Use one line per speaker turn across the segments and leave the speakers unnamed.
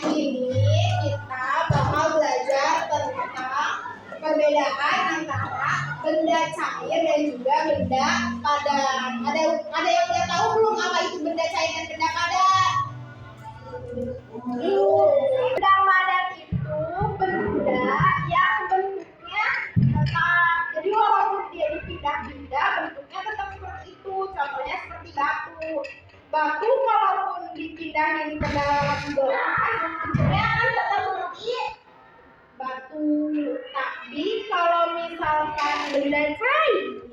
ini kita bakal belajar tentang perbedaan antara benda cair dan juga benda padat. Ada yang udah tahu belum apa itu benda cair dan benda padat? Benda padat itu benda yang bentuknya tetap. Jadi walaupun dia dipindah-pindah, bentuknya tetap seperti itu. Contohnya seperti batu. Batu walaupun dipindahin ke dalam gelas, bentuknya kan tetap seperti batu. Tapi kalau misalkan benda cair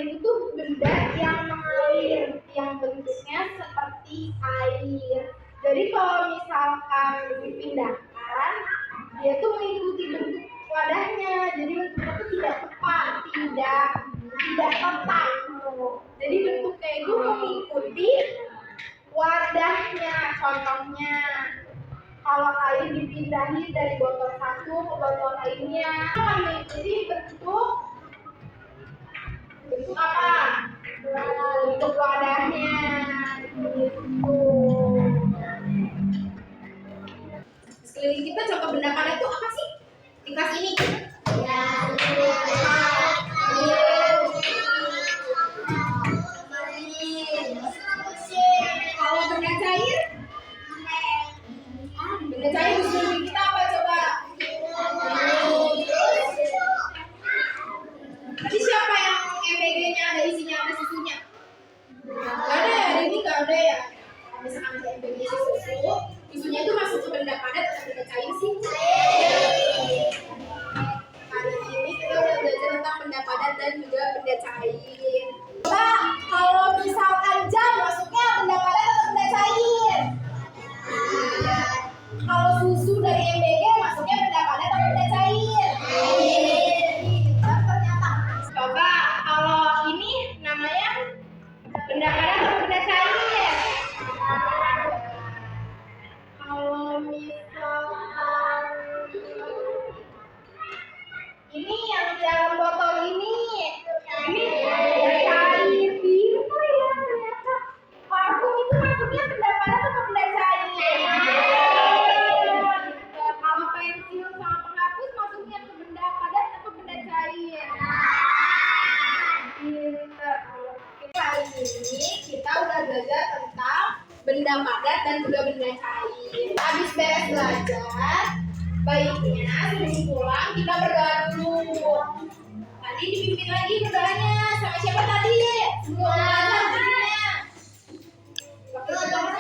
itu benda yang mengalir, yang bentuknya seperti air. Jadi kalau misalkan dipindahkan, dia tuh mengikuti bentuk wadahnya. Jadi bentuknya tuh tidak tepat, tidak tetap. Jadi bentuknya itu mengikuti wadahnya. Contohnya, kalau air dipindahin dari botol satu ke botol lainnya, akan mengikuti bentuk apa? Bentuk wadahnya. Sekeliling kita contoh benda padat itu apa sih? Di kelas ini. Kalau benda cair? Benda cair di sekeliling kita apa coba? Tadi siapa yang MBG-nya ada isinya, ada susunya? Gak ada ya, hari ini gak ada ya. Misalkan ada MBG susu, susunya itu masuk ke benda padat atau benda cair sih? Hari ini kita udah belajar tentang benda padat dan juga benda cair. Coba kalau misalkan jam masuknya benda padat atau benda cair? Kalau susu dari MBG masuknya benda padat atau benda cair? Ternyata. Coba kalau ini namanya benda padat atau benda cair? Kalau misalkan ini yang di dalam botol ini benda cair biru ya ternyata. Parfum itu masuknya benda padat atau benda cair? Kalau pensil sama penghapus masuknya ke benda padat atau benda cair? Kali ini kita udah belajar tentang benda padat dan juga benda cair. Habis beres belajar, baiknya sebelum pulang kita berdoa dulu. Tadi dipimpin lagi berdoanya sama siapa tadi? Semua belajar. Pakai berdoa.